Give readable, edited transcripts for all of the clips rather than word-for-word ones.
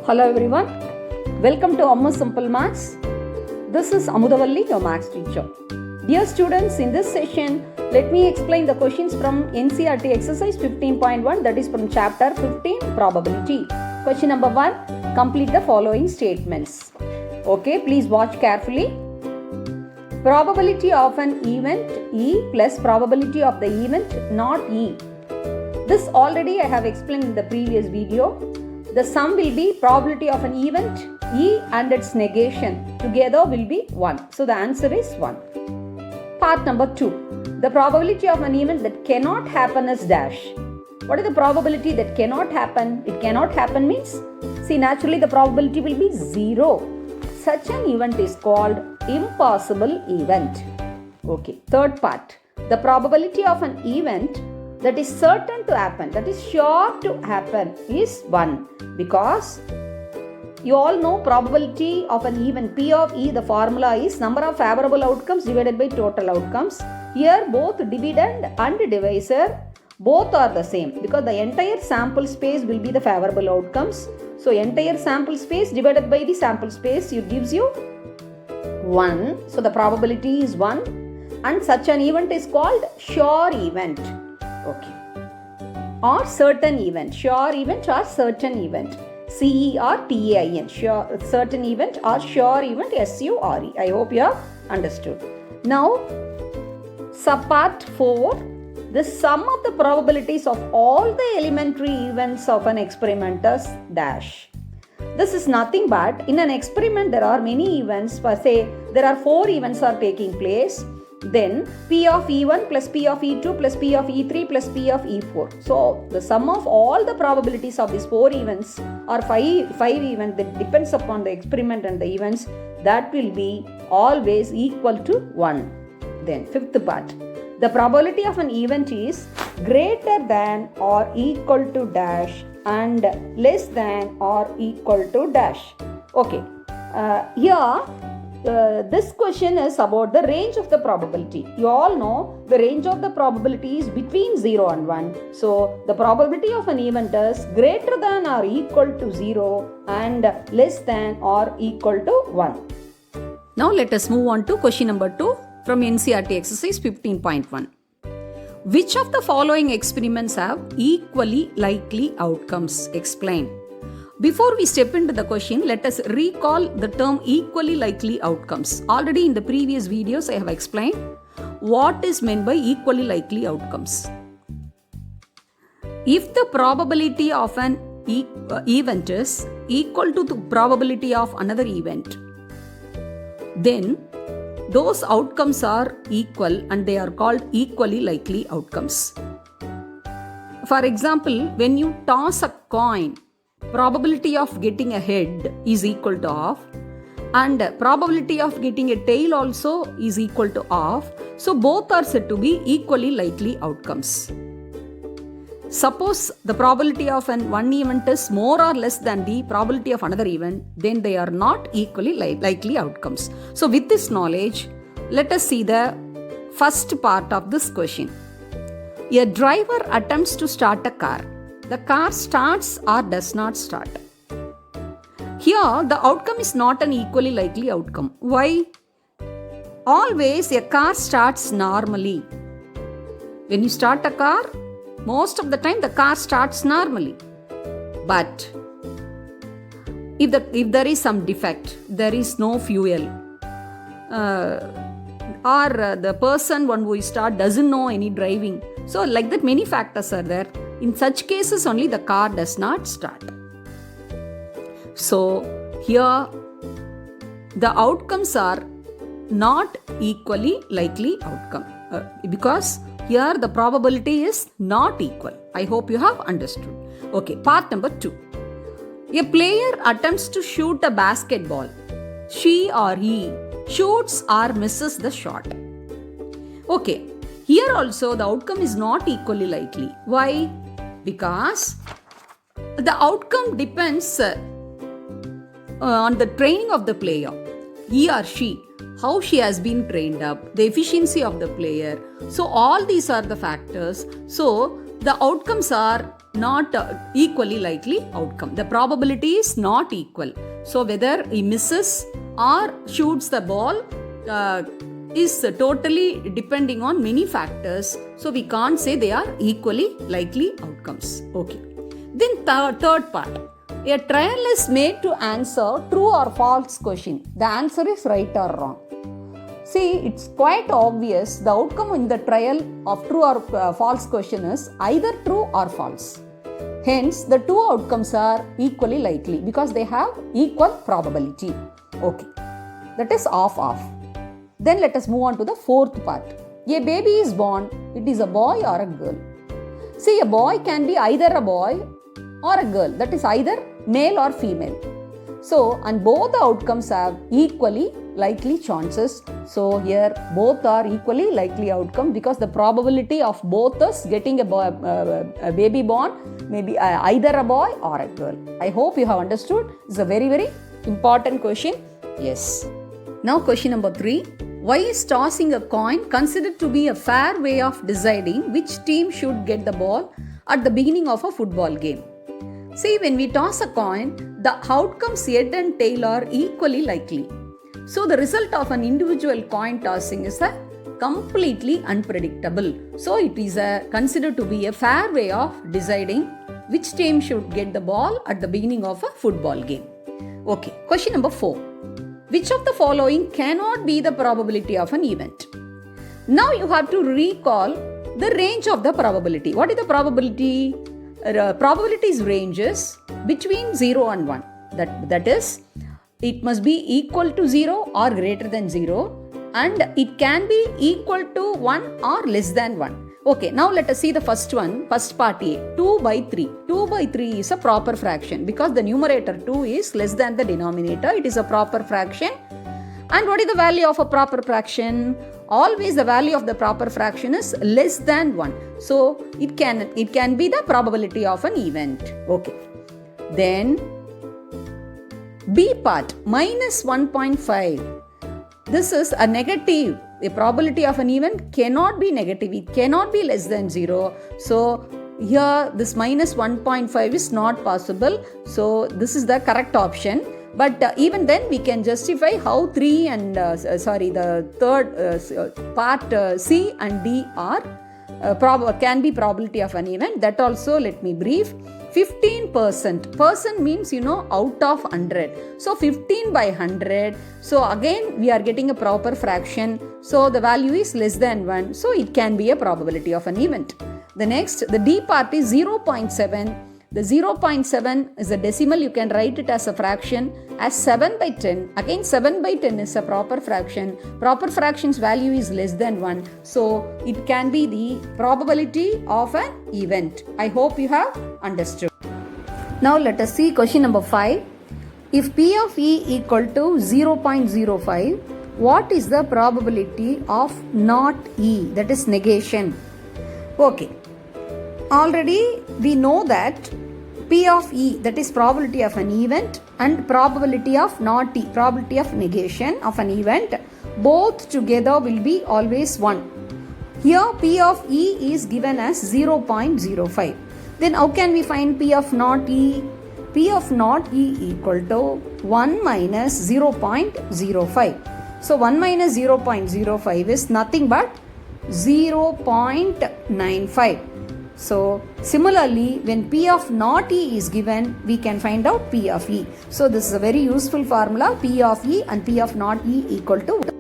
Hello everyone, welcome to Amma Simple Maths. This is Amudavalli, your maths teacher. Dear students, in this session, let me explain the questions from NCERT exercise 15.1, that is from chapter 15, probability. Question number 1, complete the following statements. Okay, please watch carefully. Probability of an event E plus probability of the event not E. This already I have explained in the previous video. The sum will be probability of an event E and its negation together will be 1. So the answer is 1. Part number 2. The probability of an event that cannot happen is dash. What is the probability that cannot happen? It cannot happen means, see, naturally the probability will be 0. Such an event is called impossible event. Okay. Third part. The probability of an event that is certain to happen, that is sure to happen, is 1, because you all know probability of an event P of E, the formula is number of favorable outcomes divided by total outcomes. Here both dividend and divisor both are the same, because the entire sample space will be the favorable outcomes. So entire sample space divided by the sample space gives you 1. So the probability is 1, and such an event is called sure event. Okay. Or certain event. Sure event or certain event. CERTAIN. Sure, certain event or sure event. SURE. I hope you have understood. Now, subpart 4. The sum of the probabilities of all the elementary events of an experiment is dash. This is nothing but, in an experiment there are many events. For say, there are 4 events are taking place. Then P of E1 plus P of E2 plus P of E3 plus P of E4. So the sum of all the probabilities of these 4 events or 5 events, that depends upon the experiment and the events, that will be always equal to 1. Then fifth part. The probability of an event is greater than or equal to dash and less than or equal to dash. Okay. This question is about the range of the probability. You all know the range of the probability is between 0 and 1. So the probability of an event is greater than or equal to 0 and less than or equal to 1. Now let us move on to question number 2 from NCERT exercise 15.1. Which of the following experiments have equally likely outcomes? Explain. Before we step into the question, let us recall the term equally likely outcomes. Already in the previous videos, I have explained what is meant by equally likely outcomes. If the probability of an event is equal to the probability of another event, then those outcomes are equal and they are called equally likely outcomes. For example, when you toss a coin, probability of getting a head is equal to half and probability of getting a tail also is equal to half. So both are said to be equally likely outcomes. Suppose the probability of one event is more or less than the probability of another event, then they are not equally likely outcomes. So with this knowledge, let us see the first part of this question. A driver attempts to start a car. The car starts or does not start. Here, the outcome is not an equally likely outcome. Why? Always a car starts normally. When you start a car, most of the time the car starts normally. But if there is some defect, there is no fuel, or the person who start doesn't know any driving. So like that many factors are there. In such cases only the car does not start. So here the outcomes are not equally likely outcome because here the probability is not equal. I hope you have understood. Okay, part number 2. A player attempts to shoot a basketball. She or he shoots or misses the shot. Okay, here also the outcome is not equally likely. Why? Because the outcome depends on the training of the player. He or she, how she has been trained up, the efficiency of the player. So all these are the factors. So the outcomes are not equally likely outcome. The probability is not equal. So whether he misses or shoots the ball is totally depending on many factors. So we can't say they are equally likely outcomes. Okay. Then third part. A trial is made to answer true or false question. The answer is right or wrong. See, it's quite obvious the outcome in the trial of true or false question is either true or false. Hence, the two outcomes are equally likely because they have equal probability. Okay, that is off. Then let us move on to the fourth part. A baby is born, it is a boy or a girl. See, a boy can be either a boy or a girl, that is either male or female. So, and both the outcomes have equally likely chances. So, here both are equally likely outcome because the probability of both us getting a baby born may be either a boy or a girl. I hope you have understood. It's a very, very important question. Yes. Now, question number 3. Why is tossing a coin considered to be a fair way of deciding which team should get the ball at the beginning of a football game? See, when we toss a coin, the outcomes head and tail are equally likely. So, the result of an individual coin tossing is completely unpredictable. So, it is considered to be a fair way of deciding which team should get the ball at the beginning of a football game. Okay, question number 4. Which of the following cannot be the probability of an event? Now, you have to recall the range of the probability. What is the probability? Probabilities ranges between 0 and 1. That is, it must be equal to 0 or greater than 0, and it can be equal to 1 or less than 1. Okay, now let us see the first part A, 2 by 3. 2 by 3 is a proper fraction because the numerator 2 is less than the denominator. It is a proper fraction. And what is the value of a proper fraction? Always the value of the proper fraction is less than 1. So, it can be the probability of an event. Okay. Then, B part, minus 1.5. This is a negative. The probability of an event cannot be negative. It cannot be less than 0. So, here this minus 1.5 is not possible. So, this is the correct option. But even then we can justify how the third part C and D are can be probability of an event. That also let me brief. 15%. Percent means out of 100. So 15 by 100. So again we are getting a proper fraction. So the value is less than 1. So it can be a probability of an event. The next, the D part is 0.7. The 0.7 is a decimal. You can write it as a fraction as 7 by 10. Again 7 by 10 is a proper fraction. Proper fraction's value is less than 1. So it can be the probability of an event. I hope you have understood. Now let us see question number 5. If P of E equal to 0.05, what is the probability of not E, that is negation? Okay. Already we know that P of E, that is probability of an event, and probability of not E, probability of negation of an event, both together will be always 1. Here P of E is given as 0.05. Then how can we find P of not E? P of not E equal to 1 minus 0.05. So 1 minus 0.05 is nothing but 0.95. So, similarly, when P of not E is given, we can find out P of E. So, this is a very useful formula. P of E and P of not E equal to 1.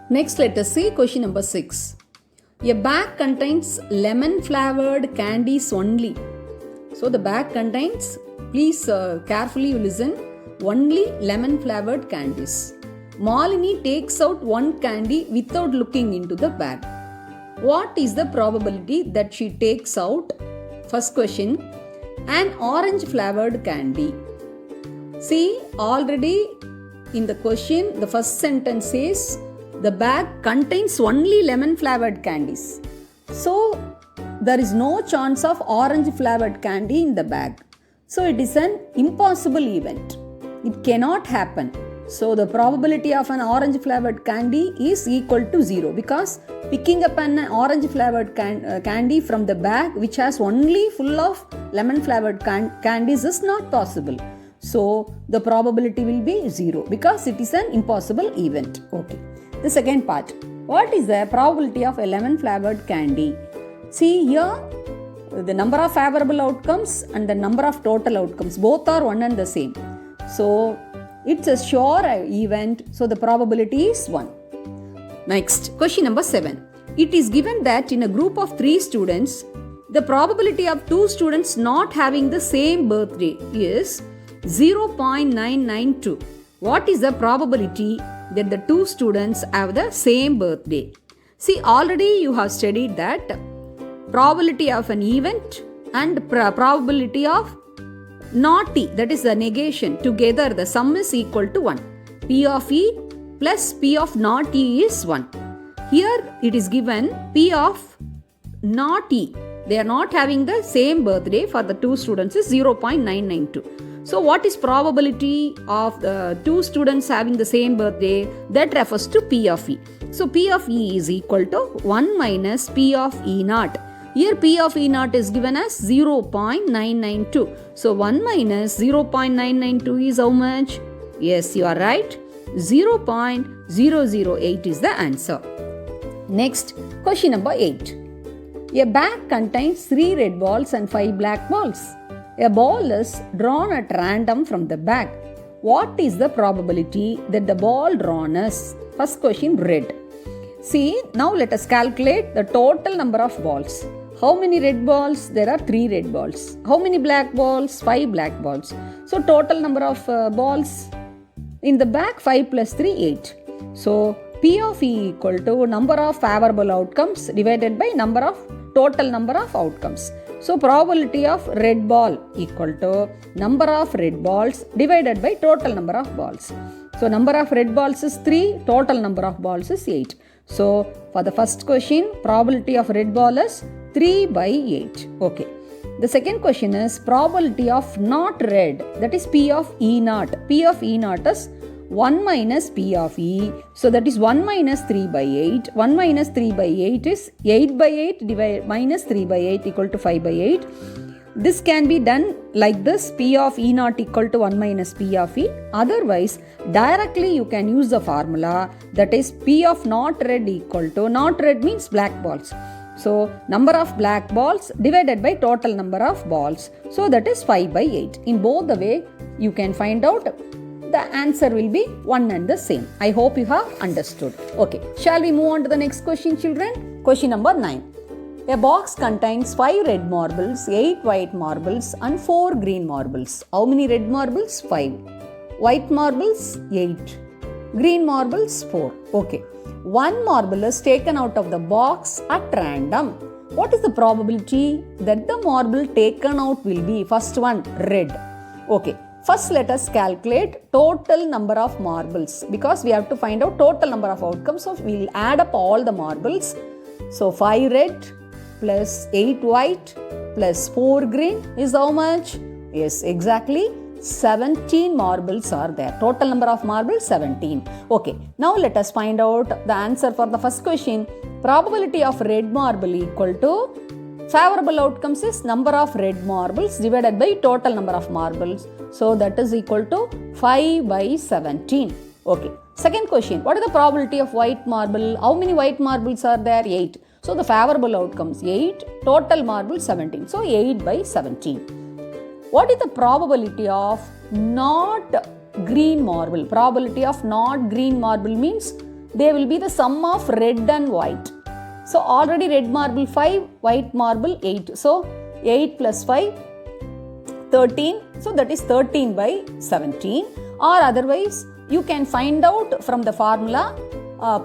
Next, let us see question number 6. A bag contains lemon flavored candies only. So, the bag contains, please carefully listen, only lemon flavored candies. Malini takes out one candy without looking into the bag. What is the probability that she takes out? First question, an orange flavored candy. See, already in the question, the first sentence says the bag contains only lemon flavored candies. So, there is no chance of orange flavored candy in the bag. So, it is an impossible event. It cannot happen. So the probability of an orange flavored candy is equal to 0 because picking up an orange flavored candy from the bag which has only full of lemon flavored candies is not possible. So the probability will be 0 because it is an impossible event. Okay. The second part. What is the probability of a lemon flavored candy? See here, the number of favorable outcomes and the number of total outcomes both are one and the same. So it's a sure event, so the probability is 1. Next, question number 7. It is given that in a group of 3 students, the probability of 2 students not having the same birthday is 0.992. What is the probability that the 2 students have the same birthday? See, already you have studied that probability of an event and probability of not E, that is the negation, together the sum is equal to 1. P of E plus P of not E is 1. Here it is given P of not E. They are not having the same birthday for the 2 students is 0.992. So what is probability of the 2 students having the same birthday? That refers to P of E. So P of E is equal to 1 minus P of E naught. Here P of E naught is given as 0.992. So 1 minus 0.992 is how much? Yes, you are right. 0.008 is the answer. Next, question number 8. A bag contains 3 red balls and 5 black balls. A ball is drawn at random from the bag. What is the probability that the ball drawn is? First question, red. See, now let us calculate the total number of balls. How many red balls? There are 3 red balls. How many black balls? 5 black balls. So total number of balls in the bag, 5 plus 3, 8. So P of E equal to number of favorable outcomes divided by total number of outcomes. So probability of red ball equal to number of red balls divided by total number of balls. So number of red balls is 3, total number of balls is 8. So for the first question, probability of red ball is 3 by 8. Okay. The second question is probability of not red, that is P of E naught. P of E naught is 1 minus P of E. So that is 1 minus 3 by 8. 1 minus 3 by 8 is 8 by 8 minus 3 by 8 equal to 5 by 8. This can be done like this, P of E naught equal to 1 minus P of E. Otherwise, directly you can use the formula, that is P of not red equal to, not red means black balls. So, number of black balls divided by total number of balls. So, that is 5 by 8. In both the way, you can find out the answer will be one and the same. I hope you have understood. Okay, shall we move on to the next question, children? Question number 9. A box contains 5 red marbles, 8 white marbles and 4 green marbles. How many red marbles? 5. White marbles? 8. Green marbles? 4. Okay. One marble is taken out of the box at random. What is the probability that the marble taken out will be? First one, red. Okay. First, let us calculate total number of marbles because we have to find out total number of outcomes. So, we will add up all the marbles. So, 5 red plus 8 white plus 4 green is how much? Yes, exactly 17 marbles are there. Total number of marbles 17. Okay, now let us find out the answer for the first question. Probability of red marble equal to favorable outcomes is number of red marbles divided by total number of marbles. So that is equal to 5 by 17. Okay. Second question. What is the probability of white marble? How many white marbles are there? 8. So the favorable outcomes 8, total marbles 17. So 8 by 17. What is the probability of not green marble? Probability of not green marble means they will be the sum of red and white. So already red marble 5, white marble 8. So 8 plus 5, 13. So that is 13 by 17. Or otherwise you can find out from the formula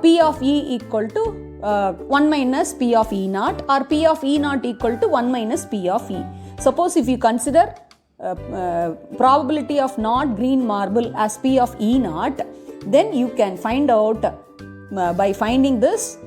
P of E equal to 1 minus P of E naught or P of E naught equal to 1 minus P of E. Suppose if you consider probability of not green marble as P of E naught, then you can find out by finding this,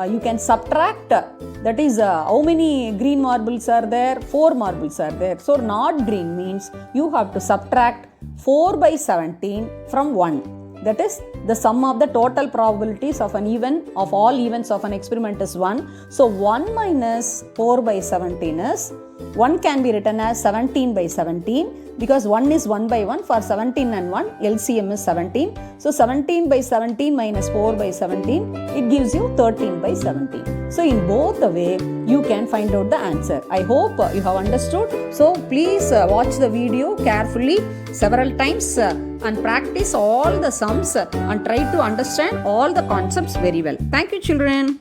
you can subtract, that is how many green marbles are there? 4 marbles are there. So not green means you have to subtract 4 by 17 from 1. That is, the sum of the total probabilities of an event, of all events of an experiment is 1. So 1 minus 4 by 17 is, 1 can be written as 17 by 17 because 1 is 1 by 1. For 17 and 1, LCM is 17. So 17 by 17 minus 4 by 17, it gives you 13 by 17. So in both the way, you can find out the answer. I hope you have understood. So please watch the video carefully several times and practice all the sums and try to understand all the concepts very well. Thank you, children.